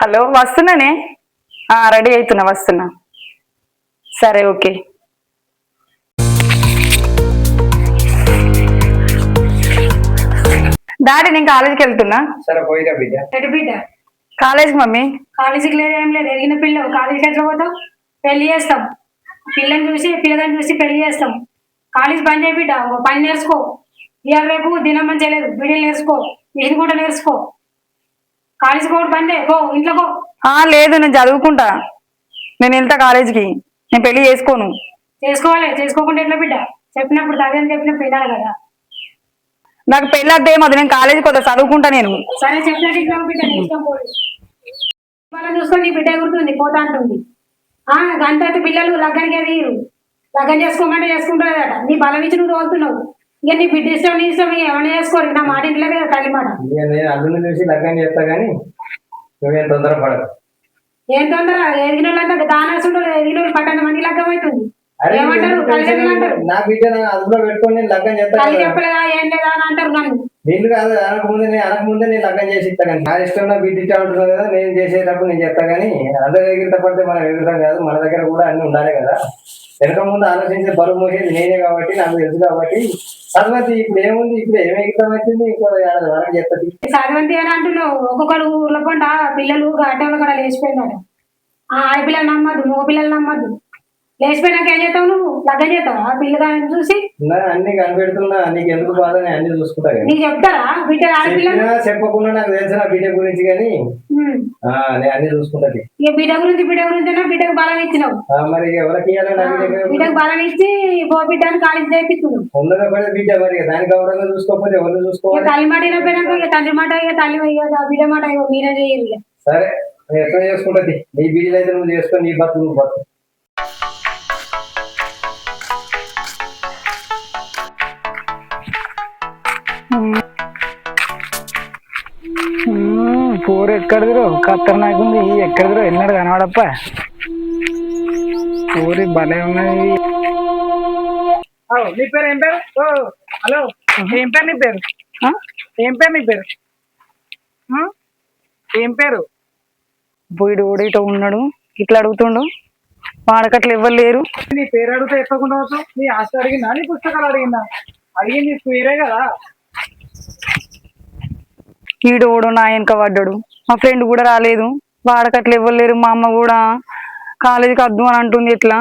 Hello వస్తున్నానే. Ready అవుతున్నా, వస్తున్నా. సరే ఓకే. డాడీ నేను కాలేజీకి వెళ్తున్నా. సరే పోయిరా బిడ్డ. ఎటు బిడ్డ? కాలేజీకి మమ్మీ. కాలేజీకి లేదు, ఏం లేదు. ఎదిగిన పిల్లలు కాలేజీకి ఎట్లా పోతాం? పెళ్లి చేస్తాం. పిల్లగాని చూసి పెళ్లి చేస్తాం. కాలేజీ పని చేయ బిడ్డ, ఓ పని నేర్చుకో. ఇవాళ రేపు దినం మంచిగా లేదు. బిడ్డలు నేర్చుకో, మిషన్ కూడా నేర్చుకో. కాలేజీ కూడా పని పో, ఇంట్లో పో. లేదు నేను చదువుకుంటా. నేను వెళ్తా కాలేజీకి. నేను పెళ్లి చేసుకోను. చేసుకోవాలి, చేసుకోకుండా ఎట్లా బిడ్డ? చెప్పినప్పుడు తగ్గని చెప్పినప్పుడు వినాలి కదా. నాకు పెళ్ళి అద్దేమో, నేను కాలేజీకి పోతా, చదువుకుంటా నేను. సరే చెప్పినట్టు ఇంట్లో బిడ్డ, ఇష్టం పోదు. వాళ్ళని చూసుకొని నీ బిడ్డ ఎగురుతుంది, పోతా అంటుంది. గంట అయితే పిల్లలు లగ్గానికి ఎదిగిరు. లగ్గం చేసుకోమంటే చేసుకుంటారట. నీ బలం ఇచ్చి నువ్వు తోలుతున్నావు. ఇక నీ బిడ్డ ఇష్టం, నీ ఇష్టం, ఎవరైనా చేసుకోరు. నా మాట ఇంట్లో కదా తల్లి మాట. నేను అల్లుని చూసి లగ్గం చేస్తా గానీ నువ్వేం తొందరపడదు. ఏం తొందర? ఎదిగిన వాళ్ళంతా దానాసుంటారు. ఎదిగిన వాళ్ళు పట్టణ మంది లగ్గం అవుతుంది. ఏమంటారు? నా బిడ్డ అదుపులో పెట్టుకొని నేను లగ్గం చేస్తా. తల్లి చెప్పలేదా, ఏం లేదా అని అంటారు నన్ను. నీళ్ళు కాదు, అనకముందే నేను లగ్గం చేసి ఇస్తా. కానీ నా ఇష్టం నా బిడ్డ ఇచ్చా ఉంటుంది కదా, నేను చేసేటప్పుడు నేను చెప్తా. కానీ అందరి ఎగిరిత పడితే మనం ఎగురుతాం కాదు. మన దగ్గర కూడా అన్ని ఉండాలి కదా. వెనక ముందు ఆలోచించే బరువు మోసేది నేనే కాబట్టి, నాకు తెలుసు కాబట్టి. చదవంతి ఇప్పుడు ఏముంది, ఇప్పుడు ఏం ఎగిరితం వచ్చింది, ఇంకో ఏడాది వరకు చెప్తుంది. చదవంతి అని అంటున్నావు. ఒక్కొక్కరు ఊర్లో పంట పిల్లలు ఆటోలు కూడా లేచిపోయినాడు. ఆడపిల్లలు నమ్మద్దు, మగ పిల్లలు నమ్మద్దు. లేచిపోయినాక ఏం చేస్తావు నువ్వు? లగ్గం చేస్తావా పిల్లగాని చూసి? అన్ని కనిపెడుతున్నా, నీకు ఎందుకు బాధ అన్ని చూసుకుంటా. నీకు చెప్తారా బిడ్డ? ఆడపిల్ల చెప్పకుండా నాకు తెలిసిన బిడ్డ గురించి కానీ నేను అన్ని చూసుకుంటది. ఇక బిడ్డ గురించి బిడ్డకు బలం ఇచ్చినావు. మరి ఎవరికి బిడ్డకు బలం ఇచ్చి పో బిడ్డ అని కాలేజీ చేపిస్తున్నావు. ఉన్నది ఒకటి బిడ్డ, మరి దానికి గౌరవంగా చూసుకోకపోతే ఎవరు చూసుకోవాలి? తల్లి మాట వినపోయినాక ఇక తండ్రి మాట, ఇక తల్లి బిడ్డ మాట మీరే చేయాలి. సరే ఎట్లా చేసుకుంటది. నీ బిడ్డలు అయితే నువ్వు చేసుకొని నీ బతుకు నువ్వు బతుకు. పూర ఎక్కడిదిరో ఖతర్నాకుంది. ఎక్కడిదిరో ఎన్నడు కనవాడప్ప. పూరి భలే ఉన్నది. నీ పేరు ఏం పేరు? హలో, ఏం పేరు నీ పేరు? ఏం పేరు నీ పేరు? ఏం పేరు? పోయిడు ఓడిట ఉన్నాడు, ఇట్లా అడుగుతుండు. వాడకట్లు ఎవ్వరు లేరు. నీ పేరు అడిగితే ఎక్కకుండా వచ్చు. నీ ఆస్తి అడిగిందా, నీ పుస్తకాలు అడిగిందా? అడిగింది నీ పేరే కదా. ఈడు ఓడు నా వెనక పడ్డాడు. మా ఫ్రెండ్ కూడా రాలేదు. వాడకట్లు ఎవ్వరు లేరు. మా అమ్మ కూడా కాలేజీకి వద్దు అని అంటుంది. ఎట్లా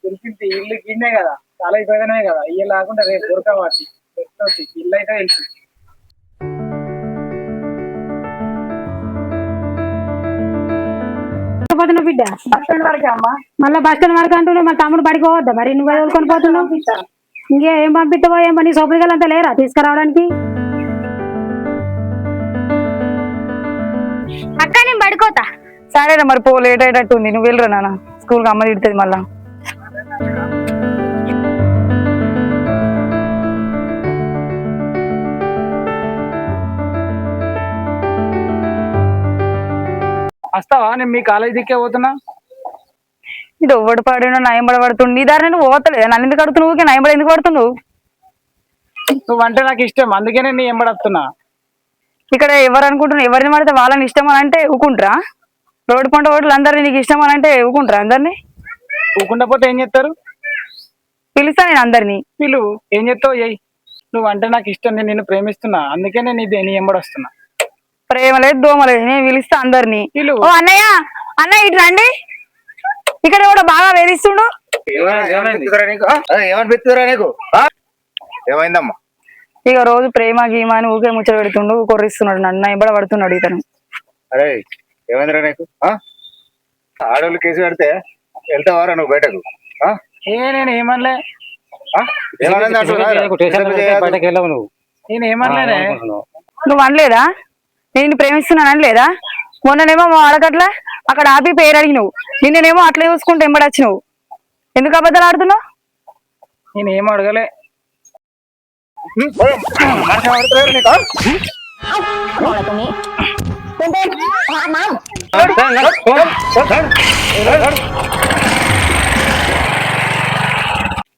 తెలిసింది. ఇల్లు గిన్నే కదా, చాలా ఇబ్బందినే కదా. ఇల్లు లేకుండా రేపు దొరకవాటి ఇల్లు అయితే వెళ్తుంది. బిడ్డ బస్ స్టాండ్ వరకే అమ్మా. మళ్ళీ బస్ స్టాండ్ వరకు అంటున్నావు. మరి తమ్ముడు పడిపోవద్దా? మరి నువ్వు వదులుకొని పోతున్నావు. ఇంకేం పంపిస్తావో ఏం పని? సోపరికలు అంతా లేరా తీసుకురావడానికి? అక్క నేను పడుకోతా. సరేనా మరి పో, లేట్ అయ్యేటట్టుంది. నువ్వు వెళ్ళరా నాన్న, స్కూల్కి అమ్మ తిడుతుంది మళ్ళా. వస్తావా? నేను మీ కాలేజ్ దిక్కే పోతున్నా. ఇది ఒవ్వడు పాడినా నయంబడ పడుతుంది. నీ దారి నువ్వు పోతలేదు. నన్ను ఎందుకు అడుగుతున్నావు? నయంబడ ఎందుకు పడుతున్నావు? నువ్వు అంటే నాకు ఇష్టం, అందుకనే నీ ఎంబడస్తున్నా. ఇక్కడ ఎవరు అనుకుంటున్నావు? ఎవరిని పడితే వాళ్ళని ఇష్టం అని అంటే ఊకుంటారా? రోడ్డు పంట ఓట్లు అందరినీ నీకు ఇష్టం అని అంటే ఊకుంటారా? అందరినీ ఊకుండా పోతే ఏం చేస్తారు? పిలుస్తా నేను అందరినీ. పిలువు, ఏం చెప్తావు చెయ్యి. నువ్వు అంటే నాకు ఇష్టం, నేను నిన్ను ప్రేమిస్తున్నా, అందుకే నేను నీ ఎంబడొస్తున్నా. ప్రేమ లేదు, దోమ లేదు. నేను పిలుస్తా అందరినీ. పిలువు. ఓ అన్నయ్య, అన్నయ్య ఇటు రండి. ఇక్కడ కూడా బాగా వేధిస్తుండు. ఏమైందమ్మా? ఇక రోజు ప్రేమ గీమ అని ఊకే ముచ్చట పెడుతుండు, కొర్రిస్తున్నాడు నన్ను. నా ఎంబడ పడుతున్నాడు ఇతను. అరే ఏమైందిరా నీకు? ఆడవాళ్ళు కేసు పెడితే వెళ్తావారా నువ్వు బయటకు? నేను ఏమనలే. నేను ఏమనలేనే. నువ్వు అనలేదా నేను ప్రేమిస్తున్నాను అనలేదా? మొన్ననేమో మా ఆడకట్ల అక్కడ ఆపి పేరు అడిగినావు. నిన్నేమో అట్లా చూసుకుంటే ఎంబడొచ్చినావు. ఎందుకు అబద్ధాలు ఆడుతున్నావు? నేను ఏం అడగలే.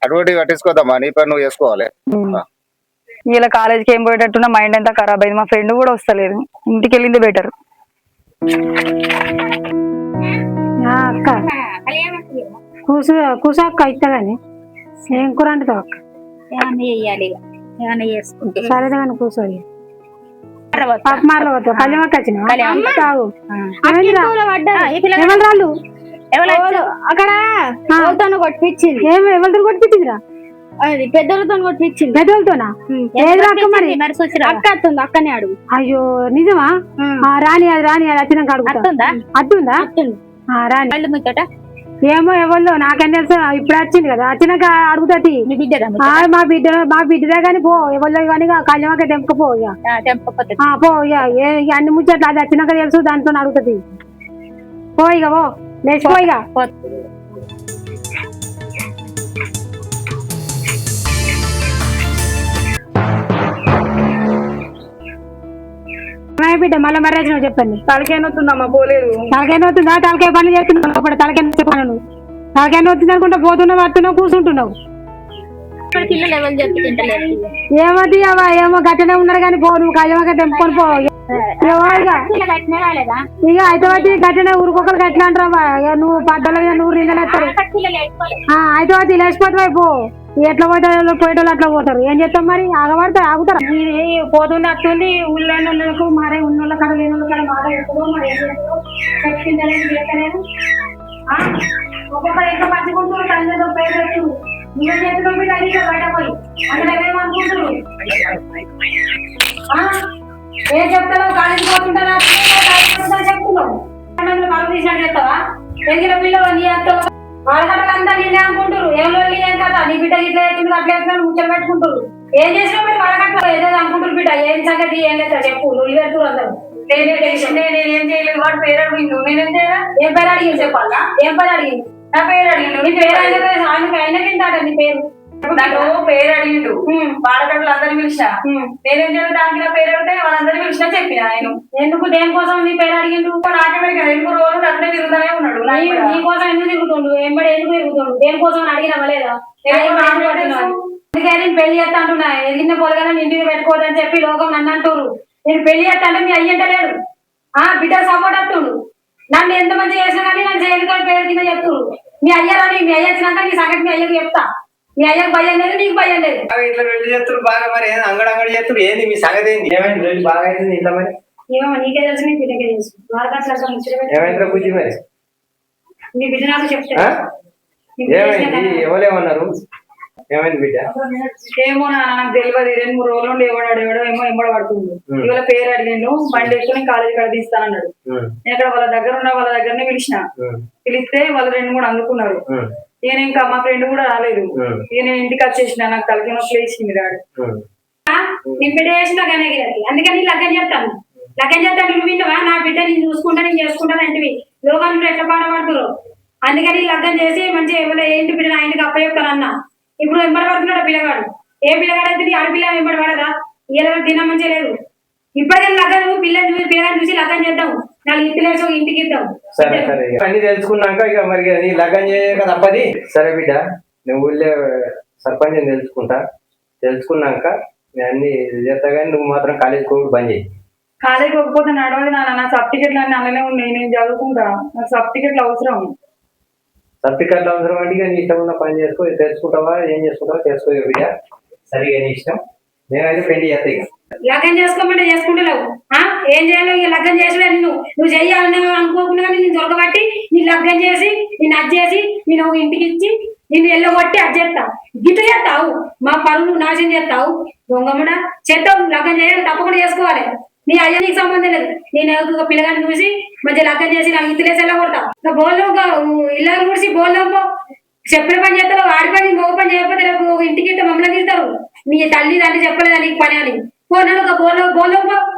అటువంటి పట్టించుకోదమ్మా, నీ పని నువ్వు చేసుకోవాలి. ఇలా కాలేజీకి ఏం పోయేటట్టున్న మైండ్ అంతా ఖరాబ్ అయింది. మా ఫ్రెండ్ కూడా వస్తలేదు, ఇంటికి వెళ్ళింది బెటర్. అక్క కూసు కూసు అక్క ఇస్తా కానీ ఏం కూర అంటావు అక్క? ఏమన్నా చెయ్యాలి ఇక. ఏమన్నా చేసుకుంటే సరేదా కానీ కూర్చోయి పక్కమార్లో పోతావు. కళ్యాణకి వచ్చిన తాగు ఎవరు రాళ్ళు అక్కడ కొట్టించింది. ఎవరితో కొట్టించిందిరా? అది పెద్దలతో కొట్టించింది. పెద్దలతోనా? ఏది అక్క మరి? అక్క అత్తుంది, అక్కనే అడుగు. అయ్యో నిజమా? రాని అది వచ్చినాక అడుగుతుందా? అత్తుందా? రాని వాళ్ళు ముచ్చట ఏమో ఎవరిలో నాకేం తెలుసు. ఇప్పుడు వచ్చింది కదా, వచ్చినాక అడుగుతుంది. మీ బిడ్డరా మా బిడ్డదే కానీ పో ఎవరిలో కానీ కళ్యాణకే తెంపకపో ఇక. తెంపకపోతే పో ఇక అన్ని ముచ్చట్లు అది వచ్చినాక తెలుసు, దాంతో అడుగుతుంది. పో ఇక పో లేచిపో ఇక. బిడ్డ మళ్ళీ మ్యారేజ్ నువ్వు చెప్పండి. తలకాయ నొత్తుందమ్మా, పోలేదు. తలకాయ నొత్తుందా? తలకాయ పనులు చేస్తున్నావు అప్పుడు. తలకాయ చెప్పాను తలకాయ నొత్తుంది అనుకుంటా పోతున్నావు, వస్తున్నావు, కూర్చుంటున్నావు. పిల్లలు ఎవరు చెప్పి తింటలేదు. ఏమోది అవా ఏమో గట్టనే ఉన్నారు కానీ పో నువ్వు కళ్యాణకే తెంపుకొని పో. ఇక అయితే గట్టనే ఊరుకొకరు గట్లా అంటారా? నువ్వు పడ్డల మీద నూరు నిందలు ఎత్తారు. అయితే లేచిపోతావు పో. ఎట్లా పోతారు పోయేటోళ్ళు అట్లా పోతారు. ఏం చేస్తాం మరి? ఆగబడతారు ఆగుతారు. పోతుంది వస్తుంది ఊళ్ళో మారే ఉన్నోళ్ళ కడ లేని వాళ్ళ కడ మాట ఎప్పుడో మరి ఏం చేస్తారో చెప్పిందలేదు. ఒక్కొక్కరు ఎంత పంచుకుంటారు తల్లిదో పేరు నువ్వే చేతిలో మీద అడిగి బయట పోయి అందులో ఏమనుకుంటారు? ఏం చెప్తావు? కాలేజీ పోతుంటారా చెప్తున్నావు. కళ్ళు తీసినట్టు చెప్తావా? ఎదిగిన పిల్లలు నీ అత్త వాళ్ళకంతా నిన్నే అనుకుంటారు. ఏమో ఏం కదా నీ బిడ్డ ఇట్లా అవుతుంది అట్లా అవుతుంది ముచ్చలు పెట్టుకుంటారు. ఏం చేసినా మీరు వాళ్ళకంటే ఏదో అనుకుంటారు. బిడ్డ ఏం సంగతి ఏం లేదు చెప్పు. నువ్వు పెడుతురు అందరు నేనేం చేయలేదు. వాడు పేరు అడిగిండు, నేనేం చేయాలా? ఏం పేరు అడిగింది చెప్పాలా? ఏం పేరు అడిగింది? నా పేరు అడిగిండు. నీ పేరు అయినా తింటాడ నీ పేరు నాకు పేరు అడిగిండు. వాళ్ళకంటే అందరిని పిలిచిన నేనేం చేయలేదు. దానికి నా పేరు అడిగితే వాళ్ళందరినీ పిలిచినా చెప్పిన నేను. ఎందుకు దేనికోసం నీ పేరు అడిగిండు? నాకే ఎందుకు రోజు అట్లే తిరుగుతూనే ఉన్నాడు. నీకోసం ఎందుకు తిరుగుతుండు? ఎంబడి ఎందుకు తిరుగుతుండు? దేనికోసం అడిగినావా లేదా? అందుకే నేను పెళ్లి చేస్తా అంటున్నా. ఎదిగిన పొలగా ఇంటికి పెట్టుకోవద్దని చెప్పి లోకం నన్ను అంటారు. నేను పెళ్లి చేస్తా అంటే మీ అయ్యంటలేడు. బిడ్డ సపోర్ట్ వస్తుండు. నన్ను ఎంత మంది చేసినా కానీ నన్ను చేయని పేరు కింద చెప్తున్నారు. మీ అయ్య రాని మీ అయ్య వచ్చినాక నీ సంగతి మీ అయ్యకు చెప్తా. మీ అయ్యకు భయం లేదు, నీకు భయం లేదు. ఇట్లా వెళ్ళి చేస్తారు బాగా. మరి అంగడి చేస్తారు ఏంది మీ సంగతి ఏంది? ఏమైంది వెళ్ళి బాగా అయింది ఇంట్లో మరి? ఏమో నీకే తెలుసు, నీ బిడ్డకే తెలుసు. ఏమైందిరా బుద్ధి మరి? నీ బిడ్డ నాకు చెప్తా. ఏమైంది? ఎవరేమన్నారు? ఏమైంది బిడ్డ? ఏమో నాకు తెలియదు. 2-3 రోజుల నుండి ఎవడో ఏమో ఎంబడ పడుతుంది. ఇవాళ పేరు అడిగిండు. బండి ఎక్కువ కాలేజీ కాడ తీస్తానన్నాడు. నేను అక్కడ వాళ్ళ దగ్గర ఉన్న వాళ్ళ దగ్గరనే పిలిచిన. పిలిస్తే వాళ్ళు 2-3 అందుకున్నారు. నేను ఇంకా మా ఫ్రెండ్ కూడా రాలేదు. నేను ఇంటికి వచ్చేసిన. నాకు తలకి నొప్పి వేసింది రాడు. నేను బిడ్డ చేసిన అందుకని లగ్గం చెప్తాను. లగ్గం చెప్తాను నువ్వు విన్నావా? నా బిడ్డ నేను చూసుకుంటా నేను చేసుకుంటాను అంటే లోకాలు ఎట్లా పాడబడుతురు. అందుకని లగ్గం చేసి మంచిగా ఎవరో ఏంటి బిడ్డ ఆయనకి అప్ప చెప్తాను అన్న. ఇప్పుడు వెంబడి పడుతున్నాడు పిల్లగాడు. ఏ పిల్లగాడు అయితే ఆడపిల్ల వెంబడి పడదా? ఇలా తిన మంచిగా లేదు. ఇప్పటికీ లగ్గం పిల్లగాని చూసి లగ్గం చేద్దాం. 4 ఇంటిలేసి ఇంటికి ఇద్దాం. సరే సరే అన్ని తెలుసుకున్నాక ఇక మరి నీ లగ్గం చేయక తప్పది. సరే బిడ్డ నువ్వు ఊళ్ళో సర్పంచ్ తెలుసుకున్నాక నేను అన్ని చేస్తా కానీ నువ్వు మాత్రం కాలేజ్ కూడా బంద్ చేయి. కాలేజీకి పోకపోతే నడవదు నాన్న. నా సర్టిఫికెట్లు అన్ని అలానే ఉన్నాయి. నేను చదువుకుంటా. నాకు సర్టిఫికెట్లు అవసరం. సర్టిఫికెట్లు అవసరం అంటే ఇక నీ ఇష్టం ఉన్న పని చేసుకో. తెలుసుకుంటావా ఏం చేసుకుంటావా చేసుకో బిడ్డ. సరిగా నీ ఇష్టం. నేనైతే పెళ్లి చేస్తా. ఇక లగ్గం చేసుకోమంటే చేసుకుంటలేవు. ఏం చేయాలి? లగ్గం చేసినా నువ్వు చెయ్యాలని అనుకోకుండా నేను దొరకబట్టి నీ లగ్గం చేసి నేను అది చేసి నేను ఒక ఇంటికి ఇచ్చి నిన్ను ఎల్లగొట్టి అది చేస్తా. గిట్ట చేస్తావు. మా పనులు నాశనం చేస్తావు. దొంగమ్మడా చేస్తావు. లగ్గం చేయాలి తప్పకుండా చేసుకోవాలి. నీ అయ్యా నీకు సంబంధం లేదు. నేను ఒక పిల్లగాని చూసి మంచిగా లగ్గం చేసి నాకు ఇంటిలేసి వెళ్ళగొడతా. బోల్లో ఇల్లు కూడిసి బోల్లో చెప్పిన పని చేస్తావు. ఆడి పని మగ పని చేయకపోతే రేపు ఒక ఇంటికి మమ్మల్ని తీస్తారు. నీ తల్లి తండ్రి చెప్పలేదా నీకు పని అని? పోనాడు ఒక బోల్లో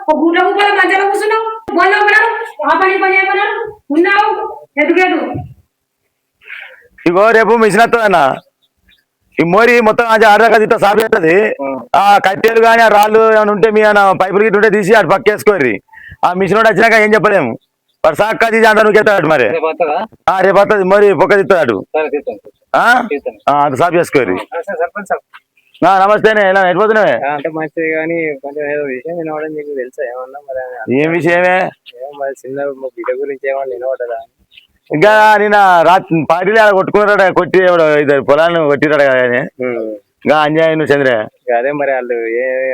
ఒక గుడ్ల గుప్పలో మంచాలో కూర్చున్నావు. బోల్లో ఉన్నాడు. ఆ పని చేయమన్నాడు. ఉన్నావు ఎదుగేదు. ఇగో రేపు మిషన్ వస్తుందన్న. ఈ మోరి మొత్తం ఆడదాకా సాఫ్ చేస్తుంది. ఆ కట్టెలు కానీ ఆ రాళ్ళు ఏమైనా ఉంటే మీ పైపులు గిట్ట ఉంటే తీసి అటు పక్కేసుకోర్రి. ఆ మిషన్ వచ్చినాక ఏం చెప్పలేము. వాడు సాక్క తీసి అంత నువ్వు ఎత్తాడు. మరి రేపు వస్తుంది మరి పొక్క తిస్తాడు. అంత సాఫ్ చేసుకోర్రి. నమస్తేనే ఎలా ఎటుపోతున్నావే? అంటే మంచిది కానీ కొంచెం ఏదో విషయం వినవడం నీకు తెలుసా ఏమన్నా మరి? ఏం విషయమే? మరి చిన్న బిడ్డ గురించి ఏమన్నా వినవడదా? ఇంకా నిన్న రాత్రి పార్టీలు ఆడ కొట్టుకున్నారట, కొట్టి ఇద్దరు పొలాన్ని కొట్టిరాడు కానీ ఇంకా అంజాయ్ చంద్ర. అదే మరి వాళ్ళు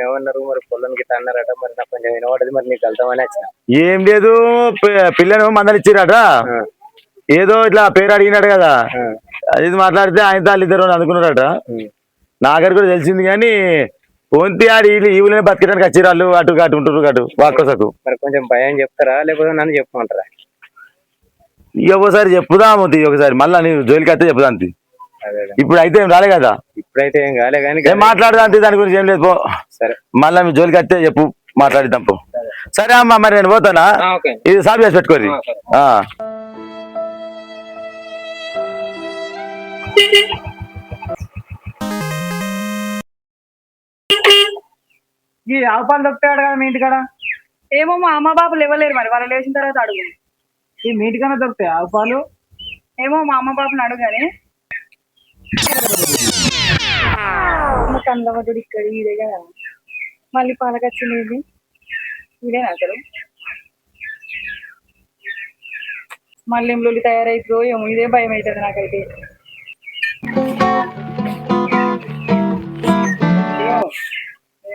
ఏమన్నారు మరి పొలం గిట్ట అన్నారట, మరి నాకు కొంచెం వినవడది, మరి నీకు వెళ్తామని వచ్చిన. ఏం లేదు, పిల్లను మందలు ఇచ్చిరట, ఏదో ఇట్లా పేరు అడిగినాడు కదా, అది మాట్లాడితే ఆయన వాళ్ళు ఇద్దరు అందుకున్నారట. నాగర్ కూడా తెలిసింది కానీ పొంతి ఆడి ఈ ఊళ్ళో బతికడానికి వచ్చిర్రు వాళ్ళు, అటు అటు ఉంటున్నారు అటు వాకోసకు. మరి కొంచెం భయం చెప్తారా లేకపోతే నన్ను చెప్పమంటారా? ఇక ఒకసారి చెప్పుదాము, ఒకసారి మళ్ళీ నేను జోలికి అయితే చెప్పుదాంతి. ఇప్పుడు అయితే ఏం రాలే కదా, ఇప్పుడైతే ఏం కాలే కానీ ఏం మాట్లాడదాంతి, దాని గురించి ఏం లేదు పో. సరే మళ్ళీ మీ జోలికి అయితే చెప్పు, మాట్లాడిద్దాం పో. సరే అమ్మా, మరి నేను పోతానా, ఇది సాఫ్ చేసి పెట్టుకోరి. ఈ ఆవు పాలు దొరుకుతాడు కదా మీ ఇంటికాడ? ఏమో మా అమ్మ బాబులు ఇవ్వలేరు, మరి వాళ్ళు లేచిన తర్వాత అడుగు. ఈ మీ ఇంటికన్నా దొరుకుతాయి ఆవు పాలు? ఏమో మా అమ్మ బాబుని అడుగు కానీ. కందవటుడు ఇక్కడ ఈడే కదా, మళ్ళీ పాలకొచ్చింది ఇదేనా అసలు? మళ్ళీ ఏం లొల్లి తయారైతుందో ఏమో, ఇదే భయం అవుతుంది నాకైతే.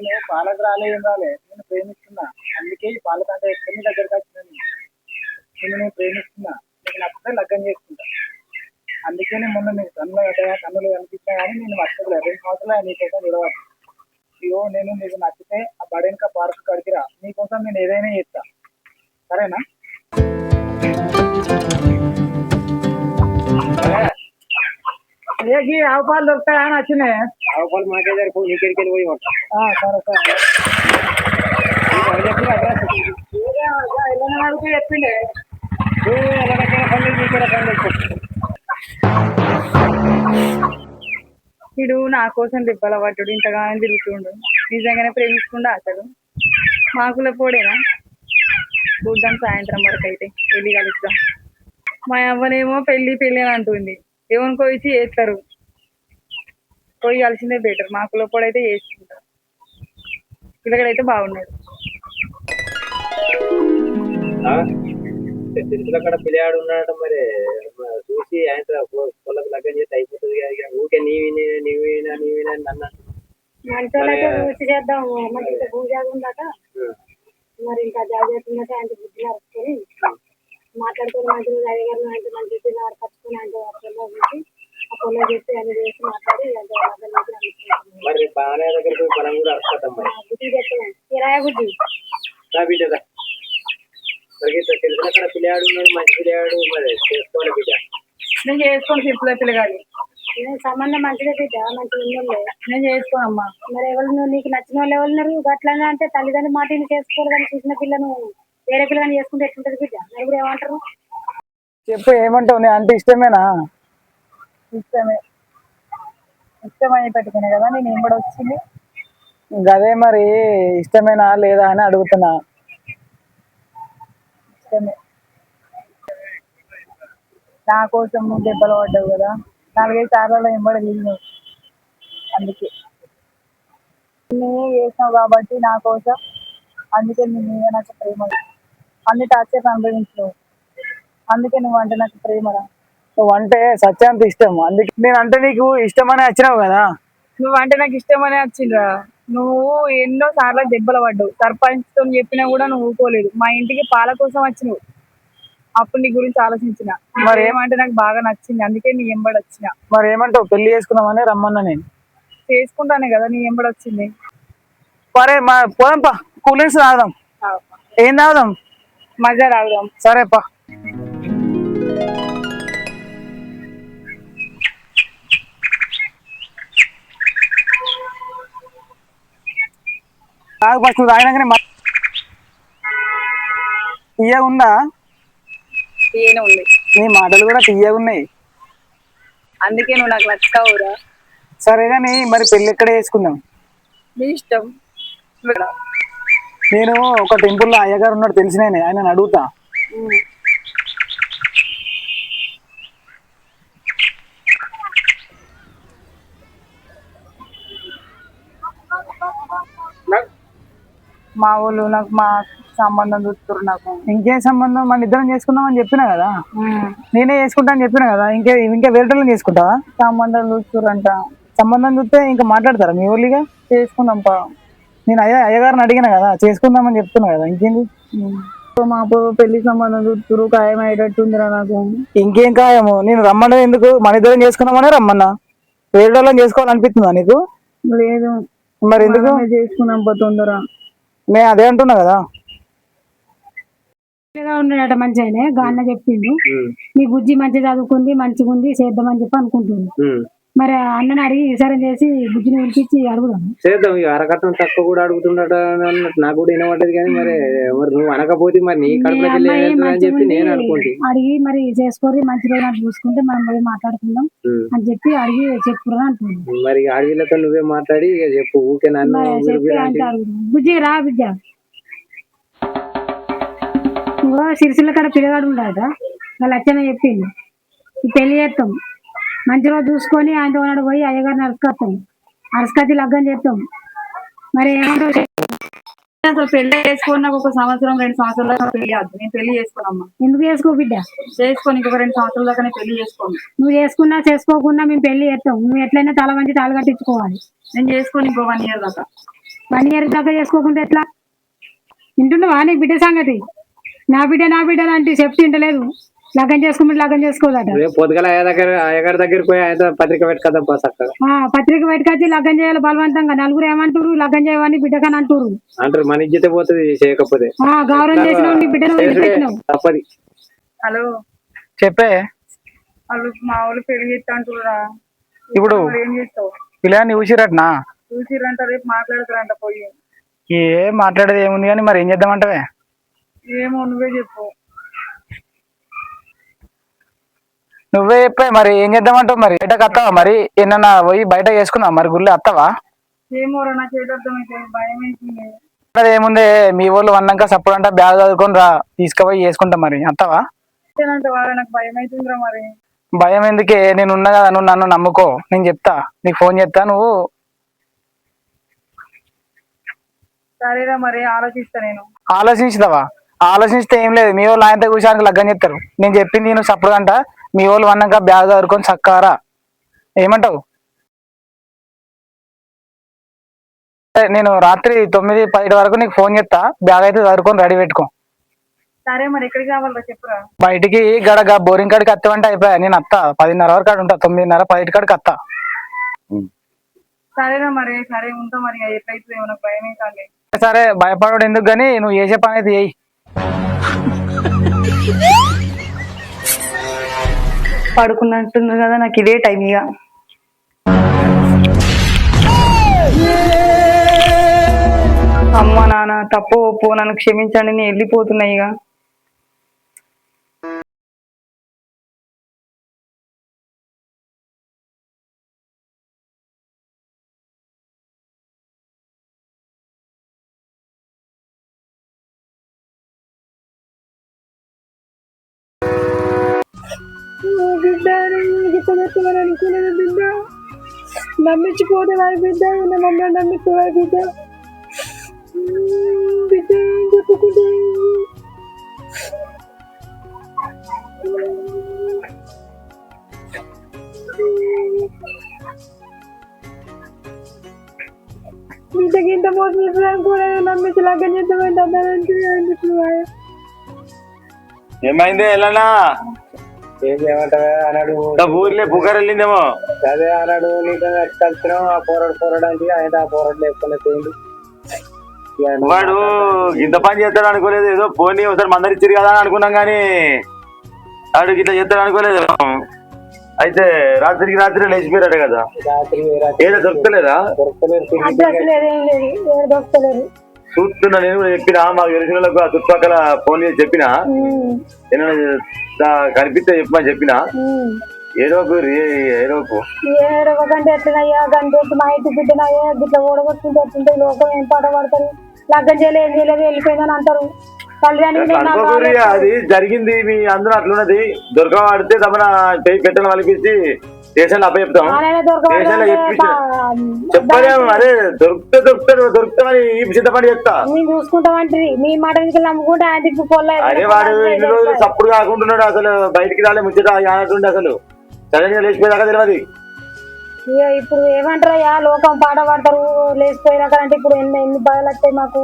నేను పాలకు రాలే ఏం రాలే, నేను ప్రేమిస్తున్నా, అందుకే ఈ పాలకంటే ఎక్కువ మీ దగ్గరకు వచ్చిన. నేను ప్రేమిస్తున్నా, నీకు నచ్చితే లగ్గం చేసుకుంటా. అందుకే నేను మొన్న నీకు కన్నులు కనిపించినా కానీ నేను మర్చిపోలేదు. 2 సంవత్సరాలు నీకోసం నిలవాలి. ఇగో నేను నీకు నచ్చితే ఆ బడెనక పార్క్ కాడికి రా, నీకోసం నేను ఏదైనా చేస్తా, సరేనా? ఏ ఆవు పాలు దొరుకుతాయా అని వచ్చినాయి. ఆవు పాలు మాకే సరిపోయి నీకెడికి పోయి సరే సరే అడుగు చెప్పిండే. వీడు నా కోసం దెబ్బల పడ్డాడు, ఇంతగానో తిరుగుతుండు. నిజంగానే ప్రేమిస్తుండా అసలు? మాకుల పోడేనా? చూద్దాం సాయంత్రం వరకు అయితే, వెళ్ళి కలుద్దాం. మా అవ్వనేమో పెళ్లి పెళ్లి అని అంటుంది, ఎవరిని కోయిచి చేస్తారు. పోయి కలిసిందే బెటర్, మాకుల పోడైతే చేసుకుంటారు. పిల్లగడైతే బాగున్నాడు. అక్కడ పిల్లాడు ఉన్నాడట, మరి చూసి ఆయన పొలకు లగ్గం చేస్తే అయిపోతుంది కదా. ఊకే నీవేనా నన్ను మంచోళ్ళైతే రుచి చేద్దాం, మంచి పూజ ఉందాక మరి ఇంకా జాగ్రత్త ఉన్నట్టు ఆయన బుద్ధి నడుచుకొని మాట్లాడుకొని మంచి రోజు అయ్యగారు అంటే మంచి పచ్చుకొని అంటే ఆ పొలం చెప్పి అన్ని చేసి మాట్లాడి మరి బాగా దగ్గర మనం కూడా అర్థం బుద్ధి చెప్తాం. కిరాయ బుద్ధి నా బిడ్డ తెలిసిన పిల్లాడు ఉన్నాడు, మంచి పిల్లాడు, మరి చేసుకోవాలి బిడ్డ. నేను చేసుకోండి సిప్పులే పిల్లగాలి, సంబంధం మంచిదే బిడ్డ, మంచిగా ఉన్నోళ్ళే. నేను చేసుకోనమ్మా. మరి ఎవరు నీకు నచ్చిన వాళ్ళు ఎవరు ఉన్నారు? అట్లా అంటే తల్లిదండ్రులు మాటని చేసుకోరు కానీ చూసిన పిల్లను వేరే పిల్లని చేసుకుంటే ఎట్లుంటది బిడ్డ? నలుగురు ఏమంటారు? చెప్పు ఏమంటావు? నేను అంటే ఇష్టమేనా? ఇష్టమే, ఇష్టమై పెట్టుకునే కదా నేను ఏం కూడా వచ్చింది. అదే మరి ఇష్టమేనా లేదా అని అడుగుతున్నా. ఇష్టమే. నా కోసం నువ్వు దెబ్బలు పడ్డావు కదా, 4-5 సార్లు ఎంబడి వెళ్ళినావు, అందుకే నువ్వు చేసినావు కాబట్టి నా కోసం. అందుకే నువ్వు నాకు ప్రేమ, అన్ని టార్చర్ అనుభవించినావు, అందుకే నువ్వు అంటే నాకు ప్రేమరా. నువ్వంటే సత్యాంత ఇష్టం, అందుకే నేనంటే నీకు ఇష్టమని వచ్చినావు కదా. నువ్వంటే నాకు ఇష్టమనే వచ్చిండ్రా. నువ్వు ఎన్నో సార్లు దెబ్బలు పడ్డావు, సర్పంచ్ తో చెప్పినా కూడా నువ్వు ఊకోలేదు. మా ఇంటికి పాల కోసం వచ్చినావు, అప్పుడు నీ గురించి ఆలోచించిన. మరి ఏమంటే నాకు బాగా నచ్చింది, అందుకే నీ ఎంబడి వచ్చిన. మరి ఏమంటావు? పెళ్లి చేసుకుందామని రమ్మన్నా. నేను చేసుకుంటానే కదా నీ ఎంబడి వచ్చింది. సరే మా పోదాంపా, కూల్ డ్రింక్స్ తాగుదాం. ఏం తాగుదాం? మజా తాగుదాం. సరేపా. తాగు ఫస్ట్, నువ్వు తాగినాకనే తీయగా ఉందా? తీయనే ఉంది. నీ మాటలు కూడా తీయగా ఉన్నాయి, అందుకే నువ్వు నాకు నచ్చావురా. సరే కానీ మరి పెళ్ళి ఎక్కడ చేసుకుందాం? నీ ఇష్టం. నేను ఒక టెంపుల్లో అయ్యగారు ఉన్నాడు తెలిసిన ఆయన అడుగుతా. మా వాళ్ళు నాకు మా సంబంధం చూస్తారు నాకు. ఇంకేం సంబంధం, మన ఇద్దరం చేసుకుందాం అని చెప్పినా కదా. నేనే చేసుకుంటా అని చెప్పినా కదా. ఇంకా వేరే చేసుకుంటావా? సంబంధం చూస్తారంట. సంబంధం చూస్తే ఇంకా మాట్లాడతారా మీ ఊళ్ళిగా? చేసుకుందాంపా. నేను అయ్యగారిని అడిగినా కదా, చేసుకుందామని చెప్తున్నా కదా. ఇంకేంది? మా పెళ్లి సంబంధం చూస్తారు, ఖాయం అయ్యేటట్టుందిరా నాకు. ఇంకేం ఖాయము? నేను రమ్మన్నది ఎందుకు? మన ఇద్దరం చేసుకుందామనే రమ్మన్నా. వేరే వాళ్ళని చేసుకోవాలనిపిస్తుందా నీకు? లేదు. మరి ఎందుకు చేసుకున్నాం తొందర? నేను అదే అంటున్నా కదా. ఉన్నాడట మంచిగానే గాన్న చెప్పిండు. నీ బుజ్జి మంచిగా చదువుకుంది, మంచిగా ఉంది, చేద్దామని చెప్పి అనుకుంటుంది. మరి అన్నని అడిగి విచారం చేసి బుజ్జిని పిలిపించి అడుగుదాం. చేద్దాం. ఇక అరకట్టం తక్కువ కూడా అడుగుతుండట అన్నట్టు నాకు కూడా వినబడ్డది. కానీ మరి నువ్వు అనకపోతే మరి నీ కడుపులోకి వెళ్ళి అని చెప్పి నేను అనుకుంటే అడిగి మరి చేసుకోరి, మంచి రోజు నాకు చూసుకుంటే మనం పోయి మాట్లాడుకుందాం అని చెప్పి అడిగి చెప్పురా అంటున్నాను. మరి అడవిలతో నువ్వే మాట్లాడి ఇక చెప్పు. ఊకే నన్ను బుజ్జి రా బుజ్జ. సిరిసిల్ల కాడ పిల్లగాడు ఉన్నాడట, వాళ్ళ అచ్చనే చెప్పింది ఈ పెళ్లి చేస్తాం, మంచి రోజు చూసుకొని ఆయనతో ఉన్నాడు పోయి అయ్యగారిని అరుసుకొస్తాం, అరుసుకొచ్చి లగ్గం చేస్తాం. మరి ఏమంటావు? పెళ్లి చేసుకున్న 1 సంవత్సరం 2 సంవత్సరాల దాకా పెళ్లి కాదు. నేను పెళ్లి చేసుకోనమ్మా. ఎందుకు చేసుకో బిడ్డ? చేసుకొని ఇంకొక 2 సంవత్సరాల దాకా నేను పెళ్లి చేసుకోను. నువ్వు చేసుకున్నా చేసుకోకున్నా మేము పెళ్లి చేస్తాం. నువ్వు ఎట్లయినా తల మంచి తాళు కట్టించుకోవాలి. నేను చేసుకొని ఇంకో 1 year దాకా. 1 year దాకా చేసుకోకుంటే ఎట్లా? వింటున్నావా నీ బిడ్డ సంగతి? నా బిడ్డ అంటే చెప్తే వింటలేదు. లగ్గం చేసుకుంటే లగ్గం చేసుకోదట. పొద్దుగల అయ్యగారి దగ్గరికి పోయి ఆయన పత్రిక పెట్టుకోదబ్బా చక్కగా. పత్రిక పెట్టుకొచ్చి లగ్గం చేయాలి బలవంతంగా. నలుగురు ఏమంటారు? లగ్గం చేయమని బిడ్డకని అంటారు. అంటారు మన ఇజ్జతే పోతుంది చేయకపోతే. గౌరవం చేసినావు, నీ బిడ్డను తప్పది. హలో చెప్పే. వాళ్ళు మా వాళ్ళు పెళ్లి చేస్తా అంటురా. ఇప్పుడు ఏం చేస్తావు? పిల్లని చూసిరటనా? చూసిరంట, రేపు మాట్లాడతారంట పోయి. ఏం మాట్లాడేది ఏముంది కానీ మరి ఏం చేద్దామంటవే? ఏమో నువ్వే చెప్పు. నువ్వే చెప్పే మరి ఏం చేద్దామంటావు? మరి బయటకు వస్తావా? మరి ఏమన్నా పోయి బయట చేసుకున్నావా? మరి గుళ్ళో వస్తావా? ఏమోరా నాకు ఏదర్థమైతే భయం వేసింది. అది ఏముంది, మీ ఊళ్ళు అన్నాక సప్పుడు అంటే బ్యాగ్ చదువుకొని రా, తీసుకుపోయి చేసుకుంటా. మరి వస్తావా? నాకు భయం అవుతుందిరా. మరి భయం ఎందుకే? నేను ఉన్నా కదా, నువ్వు నన్ను నమ్ముకో. నేను చెప్తా, నీకు ఫోన్ చేస్తా. నువ్వు సరేరా మరి ఆలోచిస్తా. నేను ఆలోచించుతావా? ఆలోచిస్తే ఏం లేదు, మీ వాళ్ళు ఆయనతో కూర్చోడానికి లగ్గం చెప్తారు. నేను చెప్పింది నేను సప్పుడు అంట. మీ వాళ్ళు అన్నాక బ్యాగ్ చదువుకొని చక్కారా. ఏమంటావు? నేను రాత్రి 9-10 వరకు నీకు ఫోన్ చేస్తా. బ్యాగ్ అయితే చదువుకొని రెడీ పెట్టుకో. సరే మరి ఎక్కడికి కావాలరా చెప్పురా. బయటికి గడగా బోరింగ్ కాడికి వస్తావంటే అయిపోయా. నేను అత్తా 10:30 వరకు ఉంటా. 9:30-10 కాడికి వస్తా. సరేరా మరి. సరే ఉంటా మరి. ఎట్లయితే నాకు భయమే కాలే. సరే భయపడడు ఎందుకు గానీ నువ్వు చేసే పని అయితే చెయ్యి. పడుకున్నట్టున్నారు కదా, నాకు ఇదే టైం. ఇక అమ్మ నాన్న తప్పు ఒప్పు నన్ను క్షమించండి, నేను వెళ్ళిపోతున్నా ఇక. బిడ్డ అనుకునేది బిడ్డ, నమ్మించిపోతే వారి బిడ్డ, మమ్మల్ని నమ్మిపోవాలి బిడ్డ. బిడ్డ చెప్పుకుంటే బిడ్డకి ఇంత మోసం కూడా నమ్మించి లగ్గం చేద్దామంటే ఏమైంది? ఎలా ఏం చేయమంటావా అన్నాడు. ఊర్లే పుకారు వెళ్ళిందేమో. అదే అన్నాడు. నీకు కలిసినాం. ఆ పోరాడానికి ఆయన ఆ పోరాడు లేకుండా పోయింది. వాడు ఇంత పని చేస్తాడు అనుకోలేదు. ఏదో పోనీ ఒకసారి మందరి ఇచ్చిరు కదా అని అనుకున్నాం కానీ వాడు ఇట్లా చేస్తాడు అనుకోలేదు. అయితే రాత్రికి రాత్రి లేచిపోయాడు కదా. ఏదో దొరకలేదా? చూస్తున్నా. నేను కూడా చెప్పినా మాకు తెలిసిన వాళ్ళకు ఆ చుట్టుపక్కల ఫోన్ చేసి చెప్పినా, ఏమైనా కనిపిస్తే చెప్పమని చెప్పినా. ఏడవకంటే ఎట్లనయ్యా గంట మా ఇంటి బిడ్డనయ్యా గిట్లా ఓడగొట్టుకుంటే ఎట్లుంటే లోకం ఏం పాట పడతారు? లగ్గం చేయలేదు, ఏం చేయలేదు, వెళ్ళిపోయిందని అంటారు. అది జరిగింది. మీ అందరూ అట్లున్నది. దొరకబడితే తమన పెట్టిన వాళ్ళకిచ్చి స్టేషన్ అప్ప చెప్తాం ఆనైనా స్టేషన్ లో దొరకబడ్డా చెప్పలేము. అరే దొరుకుతామని ఈ సిద్ధపడి చెప్తా. మేము చూసుకుంటామంటే మీ మాట మీద నమ్ముకుంటే ఆయన తిప్పి పొల్ల అరే వాడు ఇన్ని రోజులు సప్పుడు కాకుంటున్నాడు, అసలు బయటికి రాలే ముచ్చట ఆడుతుండే, అసలు సడన్ గా లేచిపోయేదాకా తెలియదు. ఇప్పుడు ఏమంటారయ్యా లోకం పాట పాడతారు లేచిపోయినాక అంటే ఇప్పుడు ఎన్ని బాధలు వస్తాయి మాకు.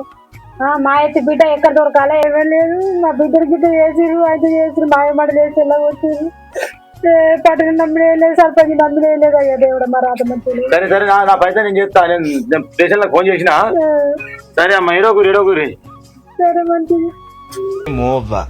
మా ఎత్తి బిడ్డ ఎక్కడ దొరకాలి ఎవరు లేదు. మా బిడ్డలు గిడ్డ చేసిరు అయితే చేసిరు మాయమాట చేసి ఎలా వచ్చింది. పట్టణం నమ్మినే లేదు, సర్పంచ్ నమ్మినే లేదు. అయ్యా దేవుడు మరి రాత మంచి. సరే సరే నా పైసా నేను చేస్తా. నేను స్టేషన్ లో ఫోన్ చేసిన. సరే అమ్మ ఏడో గురి సరే మంచిది. మోవా